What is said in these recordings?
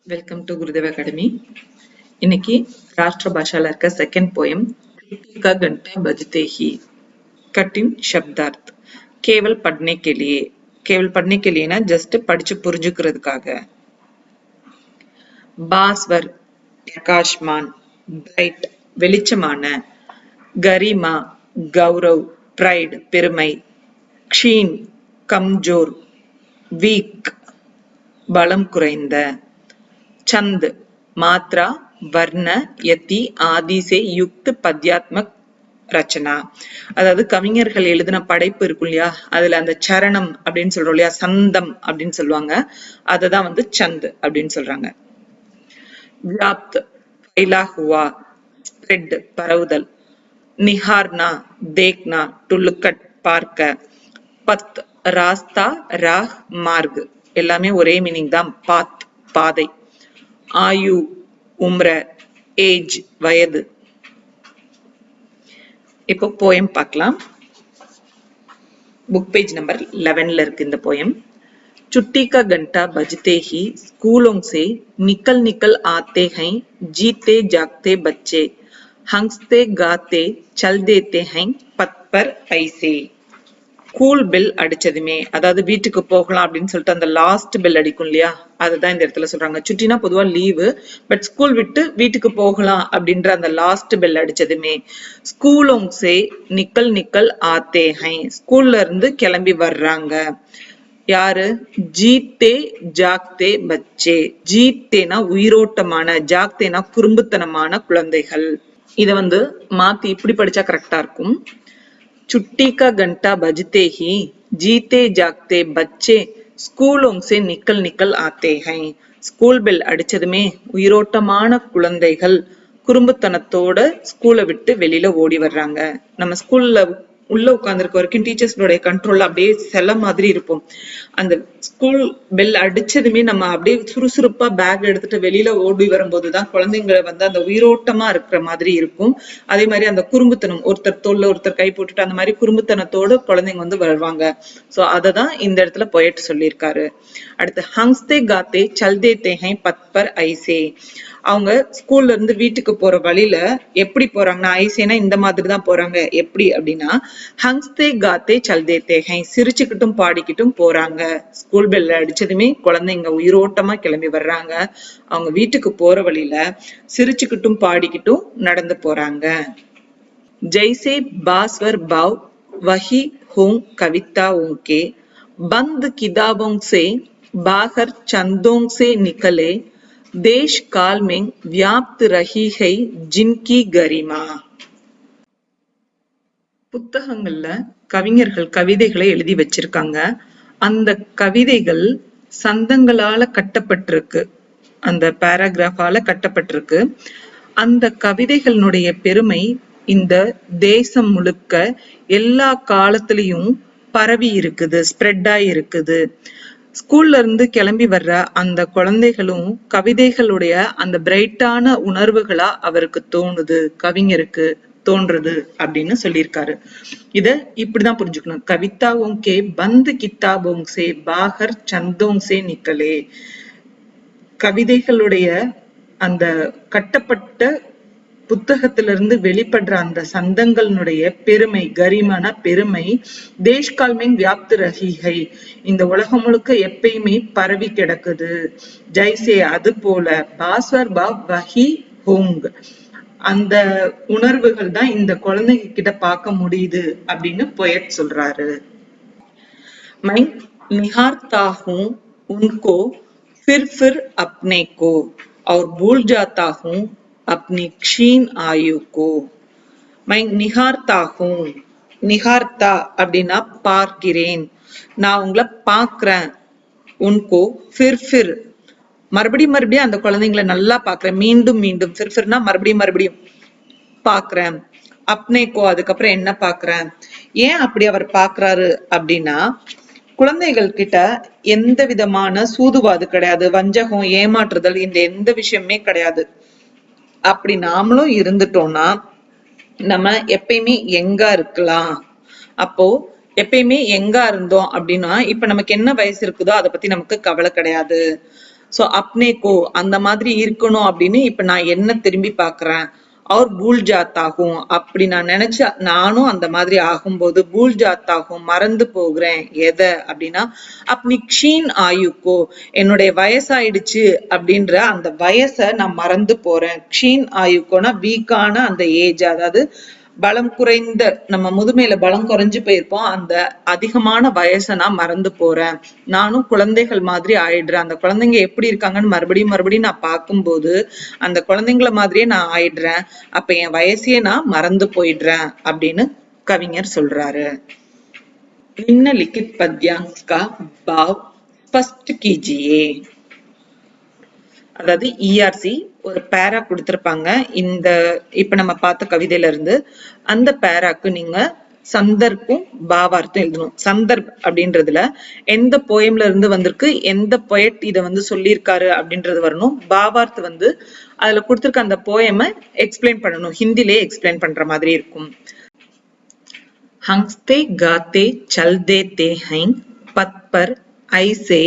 Welcome to Gurudev academy. இன்னைக்கு ராஷ்டிர பாஷால இருக்க second poem का घंटा बजते ही कठिन शब्दार्थ केवल पढ़ने के लिए ना जस्ट படிச்சு புரிஞ்சுக்கிறதுக்காக. பாஸ்வர் பிரகாஷ்மான் பிரைட் வெளிச்சமான, கரிமா கௌரவ் பிரைட் பெருமை, க்ஷீன் கம்ஜோர் வீக் பலம் குறைந்த, छंद मात्रा वर्ण यति आदि से युक्त पद्यात्मक ரச்சனா. அதாவது கவிஞர்கள் எழுதின படைப்பு இருக்கும் இல்லையா, அதுல அந்த சரணம் அப்படின்னு சொல்றோம் இல்லையா, சந்தம் அப்படின்னு சொல்லுவாங்க, அததான் சந்த் அப்படின்னு சொல்றாங்க. வியாப்த் ஃபைலா ஹுவா ஸ்ப்ரெட் பரவுதல், நிஹார்னா தேக்னா டு லுக் அட் பார்க்க, பத் ராஸ்தா ராஹ் மார்க் எல்லாமே ஒரே மீனிங் தான், பாத் பாதை, ஆயு உம்ர ஏஜ் வயது. இப்போ போயம் பார்க்கலாம். புக் பேஜ் நம்பர் 11ல இருக்கு இந்த போயம். छुट्टी का घंटा बजते ही स्कूलों से निकल निकल आते हैं जीते जागते बच्चे, हंसते गाते चल देते हैं पथ पर ऐसे. ஸ்கூல் பெல் அடிச்சதுமே, அதாவது வீட்டுக்கு போகலாம் அப்படின்னு சொல்லிட்டு அந்த லாஸ்ட் பெல் அடிக்கும் இல்லையா, அதுதான் இந்த இடத்துல சொல்றாங்க. சுட்டினா பொதுவா லீவு, பட் ஸ்கூல் விட்டு வீட்டுக்கு போகலாம் அப்படின்ற அந்த லாஸ்ட் பெல் அடிச்சதுமே, ஸ்கூலோங் சே நிக்கல் நிக்கல் ஆத்தே ஹை ஸ்கூல்ல இருந்து கிளம்பி வர்றாங்க. யாரு? ஜீத்தே ஜாக்தே பச்சே. ஜீத்தேனா உயிரோட்டமான, ஜாக்தேனா குறும்புத்தனமான குழந்தைகள். இத மாத்தி இப்படி படிச்சா கரெக்டா இருக்கும். छुट्टी का घंटा बजते ही जीते जागते बच्चे स्कूलों से निकल निकल आते हैं. ஸ்கூல் பெல் அடிச்சதுமே உயிரோட்டமான குழந்தைகள் குறும்புத்தனத்தோட ஸ்கூலை விட்டு வெளியில ஓடி வர்றாங்க. நம்ம ஸ்கூல்ல உள்ள உட்கார்ந்துருக்க வரைக்கும் டீச்சர்ஸ்டைய கண்ட்ரோல்ல அப்படியே செல்ல மாதிரி இருப்போம். அந்த ஸ்கூல் பெல் அடிச்சதுமே நம்ம அப்படியே சுறுசுறுப்பா பேக் எடுத்துட்டு வெளியில ஓடி வரும்போதுதான் குழந்தைங்களை அந்த உயிரோட்டமா இருக்கிற மாதிரி இருக்கும். அதே மாதிரி அந்த குறும்புத்தனம், ஒருத்தர் தோல்ல ஒருத்தர் கை போட்டுட்டு அந்த மாதிரி குறும்புத்தனத்தோட குழந்தைங்க வருவாங்க. சோ அததான் இந்த இடத்துல பொயட் சொல்லியிருக்காரு. அடுத்து ஹங்ஸ்தே காத்தே சல்தே தேஹை பத்பர் ஐசே. அவங்க ஸ்கூல்ல இருந்து வீட்டுக்கு போற வழியில எப்படி போறாங்கன்னா, ஐசேனா இந்த மாதிரிதான் போறாங்க. எப்படி அப்படின்னா, ஹங்ஸ்தே காத்தே சல்தே தேஹை சிரிச்சுக்கிட்டும் பாடிக்கிட்டும் போறாங்க. ஸ்கூல் பெல் அடிச்சதுமே குழந்தைங்க உயிரோட்டமா கிளம்பி வர்றாங்க. அவங்க வீட்டுக்கு போற வழியில சிரிச்சுக்கிட்டும் பாடிக்கிட்டும் நடந்து போறாங்க. ஜெய்சே பாஸ்வர் பாவ் வஹி ஹோங் கவிதாओं के बंद किताबों से बाहर चंदों से निकले देश काल में व्याप्त रही है जिनकी गरिमा. புத்தகங்கள்ல கவிஞர்கள் கவிதைகளை எழுதி வச்சிருக்காங்க. அந்த கவிதைகள் சந்தங்களால கட்டப்பட்டிருக்கு, அந்த பேராகிராஃபால கட்டப்பட்டிருக்கு. அந்த கவிதைகளுடைய பெருமை இந்த தேசம் முழுக்க எல்லா காலத்திலையும் பரவி இருக்குது, ஸ்ப்ரெட் ஆகி இருக்குது. ஸ்கூல்ல இருந்து கிளம்பி வர்ற அந்த குழந்தைகளும் கவிதைகளுடைய அந்த பிரைட்டான உணர்வுகளா அவருக்கு தோணுது, கவிஞருக்கு தோன்றது அப்படின்னு சொல்லியிருக்காரு. இத இப்படிதான் புரிஞ்சுக்கணும். கவிதாவும் கே பந்து கித்தாபோங் சே பாகர் சந்தோங் சே நிக்கலே. கவிதைகளுடைய அந்த கட்டப்பட்ட புத்தகத்திலிருந்து வெளிப்படுற அந்த சந்தங்களுடைய பெருமை, கரிமான பெருமை, தேஷ்கால்மேன் வியாப்து ரஹிகை இந்த உலகம் முழுக்க எப்பயுமே பரவி கிடக்குது. ஜெய்சே அது போல, பாஸ்வர் பா வஹி ஹோங் அந்த உணர்வுகள் தான் இந்த குழந்தைங்க கிட்ட பார்க்க முடியுது அப்படின்னு பொயட் சொல்றாரு. மை நிஹார்தா ஹூ உன்கோ फिर अपने को और भूल जाता हूँ अपनी क्षीण आयु को. मैं निहारता हूँ. निहारता அப்படின்னா பார்க்கிறேன், நான் உங்களை பார்க்கிறேன். உன்கோ फिर மறுபடியும் அந்த குழந்தைங்களை நல்லா பார்க்கிறேன், மீண்டும் மீண்டும். फिरனா மறுபடியும் பார்க்கிறேன். அப்னேக்கோ அதுக்கப்புறம் என்ன பார்க்கிறேன். ஏன் அப்படி அவர் பார்க்கிறாரு அப்படின்னா, குழந்தைகள் கிட்ட எந்த விதமான சூதுவாது கிடையாது, வஞ்சகம், ஏமாற்றுதல் இந்த எந்த விஷயமே கிடையாது. அப்படி நாமளும் இருந்துட்டோம்னா நம்ம எப்பயுமே எங்கா இருக்கலாம். அப்போ எப்பயுமே எங்கா இருந்தோம் அப்படின்னா, இப்ப நமக்கு என்ன வயசு இருக்குதோ அதை பத்தி நமக்கு கவலை கிடையாது. சோ அப்னே கோ அந்த மாதிரி இருக்கணும் அப்படின்னு இப்ப நான் என்ன திரும்பி பாக்குறேன். और भूल जाता हूँ அப்படி நான் நினைச்ச நானும் அந்த மாதிரி ஆகும்போது भूल जाता हूँ மறந்து போகிறேன் எதை அப்படின்னா अपनी क्षीण आयु को என்னுடைய வயசாயிடுச்சு அப்படின்ற அந்த வயசை நான் மறந்து போறேன். क्षीण आयु कोனா வீக்கான அந்த ஏஜ், அதாவது பலம் குறைந்த, நம்ம முதுமையில பலம் குறைஞ்சு போயிருப்போம், அந்த அதிகமான வயசை நான் மறந்து போறேன். நானும் குழந்தைகள் மாதிரி ஆயிடுறேன். அந்த குழந்தைங்க எப்படி இருக்காங்கன்னு மறுபடியும் நான் பார்க்கும்போது அந்த குழந்தைங்கள மாதிரியே நான் ஆயிடுறேன். அப்ப என் வயசையே நான் மறந்து போயிடுறேன் அப்படின்னு கவிஞர் சொல்றாரு. निम्नलिखित पद्यांश का भाव स्पष्ट कीजिए. அதாவது ERC ஒரு பேரா கொடுத்திருப்பாங்க. இந்த இப்ப நம்ம பார்த்த கவிதையில இருந்து அந்த பேராக்கு நீங்க சந்தர்ப்பும் பாவார்த்தம் எழுதணும். சந்தர்ப் அப்படின்றதுல எந்த போயம்ல இருந்து வந்திருக்கு, எந்த பொயட் இத வந்து சொல்லியிருக்காரு அப்படின்றது வரணும். பாவார்த் வந்து அதுல கொடுத்திருக்க அந்த போயமை எக்ஸ்பிளைன் பண்ணணும். ஹிந்திலே எக்ஸ்பிளைன் பண்ற மாதிரி இருக்கும். हंसते गाते चल देते हैं पथ पर ऐसे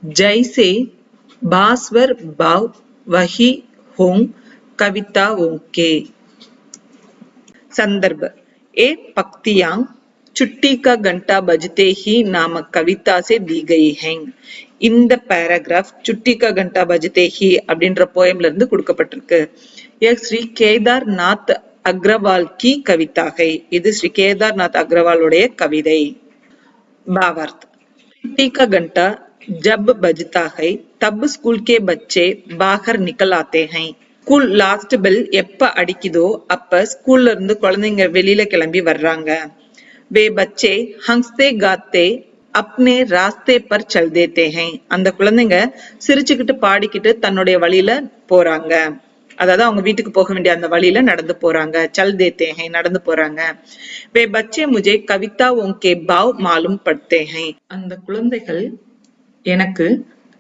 जैसे बास्वर भाव वही हों कविताओं के. संदर्भ ए पंक्तियां छुट्टी का घंटा बजते ही नामक कविता से दी गई हैं. இந்த பேராகிராஃப் சுட்டி கா கண்டா பஜ்தே ஹி அப்படின்ற போயம்ல இருந்து கொடுக்கப்பட்டிருக்கு. ஸ்ரீ கேதார்நாத் अग्रवाल की कविता है. இது ஸ்ரீ கேதார்நாத் அக்ரவாலுடைய கவிதை. भावार्थ छुट्टी का घंटा जब बजता है तब स्कूल के बच्चे बाहर निकल आते हैं. ஸ்கூல் லாஸ்ட் பெல் எப்ப அடிக்குதோ அப்ப ஸ்கூல்ல இருந்து குழந்தைங்க வெளியில கிளம்பி வர்றாங்க. वे बच्चे हंसते गाते अपने रास्ते पर चल देते हैं. அந்த குழந்தைங்க சிரிச்சுக்கிட்டு பாடிக்கிட்டு தன்னுடைய வழியில போறாங்க. அதாவது அவங்க வீட்டுக்கு போக வேண்டிய அந்த வழியில நடந்து போறாங்க. चल देते हैं நடந்து போறாங்க. वे बच्चे मुझे कविताओं के भाव मालूम पड़ते हैं. அந்த குழந்தைகள் எனக்கு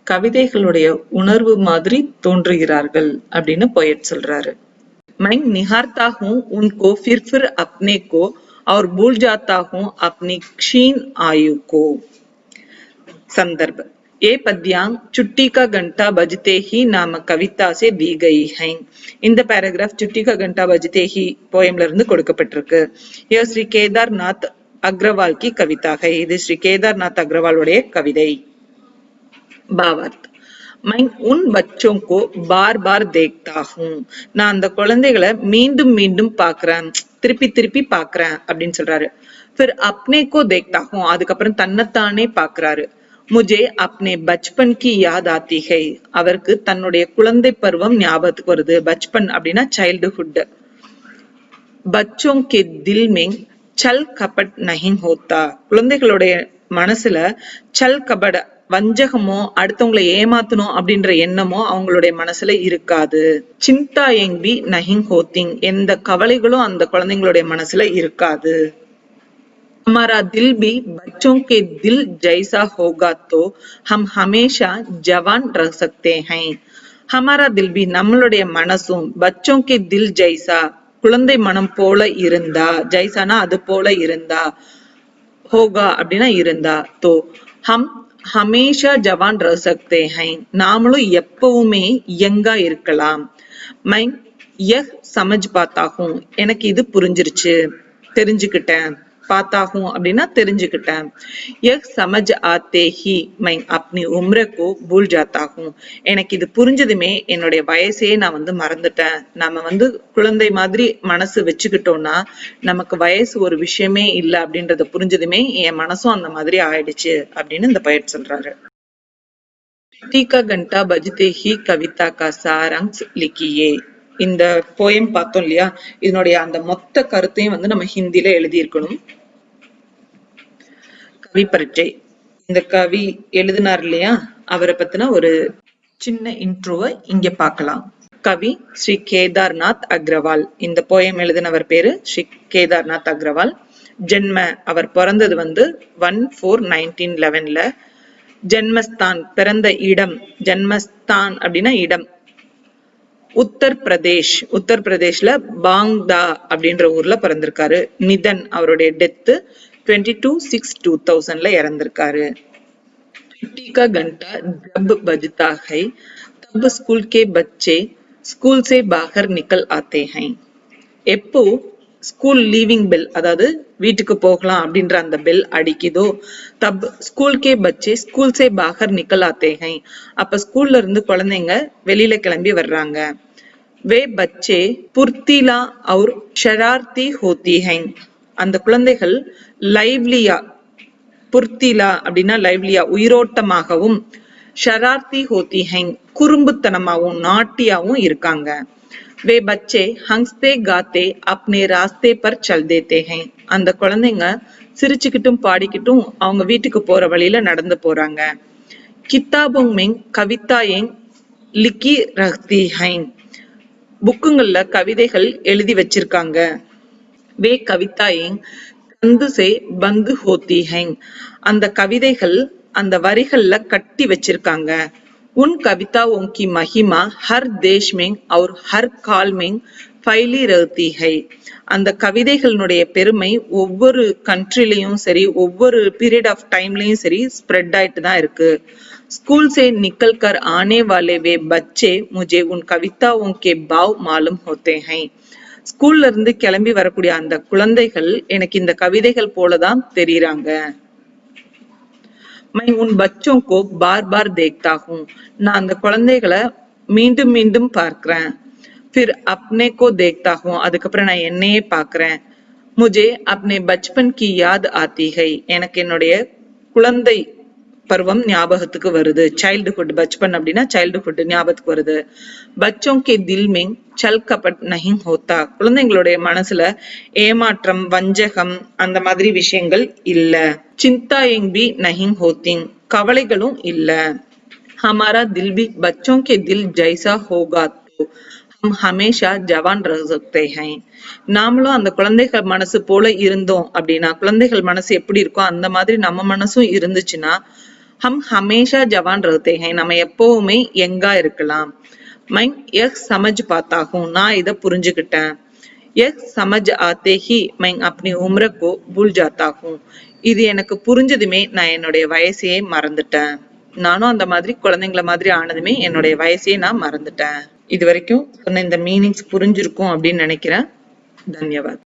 கவிதைகளுடைய உணர்வு மாதிரி தோன்றுகிறார்கள் அப்படின்னு போயட் சொல்றாரு. मैं निहारता हूँ उनको फिर अपने को और भूल जाता हूँ अपनी क्षीण आयु को. संदर्भ ये पद्यांश छुट्टी का घंटा बजते ही नामक कविता से दी गई है. இந்த பேராகிராஃப் छुट्टी का घंटा बजते ही போயம்ல இருந்து கொடுக்கப்பட்டிருக்கு. यह श्री केदारनाथ अग्रवाल की कविता है. இது ஸ்ரீ கேதார்நாத் அக்ரவாலுடைய கவிதை. भावार्थ मैं उन बच्चों को बार बार देखता हूँ. நான் அந்த குழந்தைகளை மீண்டும் மீண்டும் பாக்குறேன், திருப்பி திருப்பி பாக்குறேன் அப்படின்னு சொல்றாரு. फिर अपने को देखता हूँ அதுக்கப்புறம் தன்னைத்தானே பாக்குறாரு. मुझे अपने बचपन की याद आती है. அவருக்கு தன்னுடைய குழந்தை பருவம் ஞாபகத்துக்கு வருது. பச்பன் அப்படின்னா சைல்டுஹுட். बच्चों के दिल में छल कपट नहीं होता. குழந்தைகளுடைய மனசுல छल कपट வஞ்சகமோ அடுத்தவங்களை ஏமாத்தணும் அப்படின்ற எண்ணமோ அவங்களுடைய மனசுல இருக்காது. சிந்தா எங்கி நஹிங் ஹோத்திங் எந்த கவலைகளும் அந்த குழந்தைங்களுடைய மனசுல இருக்காது. हमारा दिल भी बच्चों के दिल जैसा होगा तो हम हमेशा जवान रह सकते हैं. हमारा दिल भी நம்மளுடைய மனசும் बच्चों के दिल जैसा குழந்தை மனம் போல இருந்தா, ஜைசானா அது போல இருந்தா, होगा அப்படின்னா இருந்தா, तो हम हमेशा जवान रह सकते हैं நாமளும் எப்பவுமே யங்கா இருக்கலாம். मैं यह समझ पाता हूँ எனக்கு இது புரிஞ்சிருச்சு, தெரிஞ்சுக்கிட்டேன். पाता हूँ அப்படின்னா தெரிஞ்சுக்கிட்டேன். यह समझ आते ही मैं अपनी उम्र को भूल जाता हूँ. எனக்கு இது புரிஞ்சதுமே என்னுடைய வயசையே நான் வந்து மறந்துட்டேன். நம்ம வந்து குழந்தை மாதிரி மனசு வச்சுக்கிட்டோம்னா நமக்கு வயசு ஒரு விஷயமே இல்லை அப்படின்றத புரிஞ்சதுமே என் மனசும் அந்த மாதிரி ஆயிடுச்சு அப்படின்னு இந்த பயிர் சொல்றாரு. छुट्टी का घंटा बजते ही कविता का सारांश लिखिए. இந்த போயம் பார்த்தோம் இல்லையா, இதனுடைய அந்த மொத்த கருத்தையும் வந்து நம்ம ஹிந்தில எழுதியிருக்கணும். கவி பரீட்சை, இந்த கவி எழுதினார் இல்லையா, அவரை பத்தின ஒரு சின்ன இன்ட்ரோவை இங்க பார்க்கலாம். கவி ஸ்ரீ கேதார்நாத் அக்ரவால். இந்த போயம் எழுதினவர் பேரு ஸ்ரீ கேதார்நாத் அக்ரவால். ஜென்ம அவர் பிறந்தது வந்து 1/4/1911. ஜென்மஸ்தான் பிறந்த இடம், ஜென்மஸ்தான் அப்படின்னா இடம், உத்தரப்பிரதேஷ். உத்தரப்பிரதேஷ்ல பாங்தா அப்படின்ற ஊர்ல பிறந்திருக்காரு. நிதன் அவருடைய டெத்து 22/6/2000 இறந்திருக்காரு. छुट्टी का घंटा जब बजता है तब स्कूल के बच्चे स्कूल से बाहर निकल आते हैं. எப்போ ஸ்கூல் லீவிங் பெல், அதாவது வீட்டுக்கு போகலாம் அப்படின்ற அந்த பெல் அடிக்குதோ, தப் ஸ்கூல் கே பச்சே ஸ்கூல் சே பாகர் நிக்கல் ஆத்தே ஹை, அப்ப ஸ்கூல்ல இருந்து குழந்தைங்க வெளியில கிளம்பி வர்றாங்க. வே பச்சே புர்த்திலா और ஷரார்த்தி ஹோத்தி ஹை, அந்த குழந்தைகள் லைவ்லியா, புர்த்திலா அப்படின்னா லைவ்லியா உயிரோட்டமாகவும், ஷரார்த்தி ஹோத்தி ஹை குறும்புத்தனமாவும் நாட்டியாவும் இருக்காங்க. वे बच्चे हंसते गाते अपने रास्ते पर चल देते हैं, அந்த குழந்தைங்க சிரிச்சுக்கிட்டும் பாடிக்கிட்டும் அவங்க வீட்டுக்கு போற வழியில நடந்து போறாங்க. கித்தாபோं में कविताएं लिखी रहती हैं, புக்குங்கள்ல கவிதைகள் எழுதி வச்சிருக்காங்க. वे कविताएं कंध से बंद होती हैं, அந்த கவிதைகள் அந்த வரிகள்ல கட்டி வச்சிருக்காங்க. उन कविताओं की महिमा हर देश में और हर काल में फैली रहती है, அந்த கவிதைகளுடைய பெருமை ஒவ்வொரு கண்ட்ரிலையும் சரி, ஒவ்வொரு பீரியட் ஆஃப் டைம்லயும் சரி ஸ்ப்ரெட் ஆயிட்டு தான் இருக்கு. स्कूल से निकल कर आने वाले वे बच्चे मुझे उन कविताओं के भाव मालूम होते हैं, ஸ்கூல்ல இருந்து கிளம்பி வரக்கூடிய அந்த குழந்தைகள் எனக்கு இந்த கவிதைகள் போலதான் தெரியுறாங்க. मैं उन बच्चों को बार बार देखता हूँ, நான் அந்த குழந்தைகளை மீண்டும் மீண்டும் பார்க்கிறேன். फिर अपने को देखता हूँ, அதுக்கப்புறம் நான் என்னையே பார்க்கிறேன். मुझे अपने बचपन की याद आती है, எனக்கு என்னுடைய குழந்தை பருவம் ஞாபகத்துக்கு வருது. சைல்டுஹுட், பச்பன் அப்படின்னா சைல்டுஹுட் ஞாபகத்துக்கு வருது. बच्चों के दिल में छल कपट नहीं होता, குழந்தைங்களுடைய மனசுல ஏமாற்றம், வஞ்சகம் அந்த மாதிரி விஷயங்கள் இல்ல. चिंताएं भी नहीं होती, கவலைகளும் இல்ல. हमारा दिल भी बच्चों के दिल जैसा होगा तो हम हमेशा जवान रह सकते हैं, நாமளும் அந்த குழந்தைகள் மனசு போல இருந்தோம் அப்படின்னா, குழந்தைகள் மனசு எப்படி இருக்கோ அந்த மாதிரி நம்ம மனசும் இருந்துச்சுன்னா, हम हमेशा जवान रहते हैं, நம்ம எப்பவுமே யங்கா இருக்கலாம். मैं यह समझ पाता हूँ, நான் இத புரிஞ்சுக்கிட்டேன். यह समझ आते ही मैं अपनी उम्र को भूल जाता हूँ, இது எனக்கு புரிஞ்சதுமே நான் என்னுடைய வயசையே மறந்துட்டேன். நானும் அந்த மாதிரி குழந்தைங்கள மாதிரி ஆனதுமே என்னுடைய வயசையே நான் மறந்துட்டேன். இது வரைக்கும் சொன்ன இந்த மீனிங்ஸ் புரிஞ்சிருக்கும் அப்படின்னு நினைக்கிறேன். தன்யவாத்.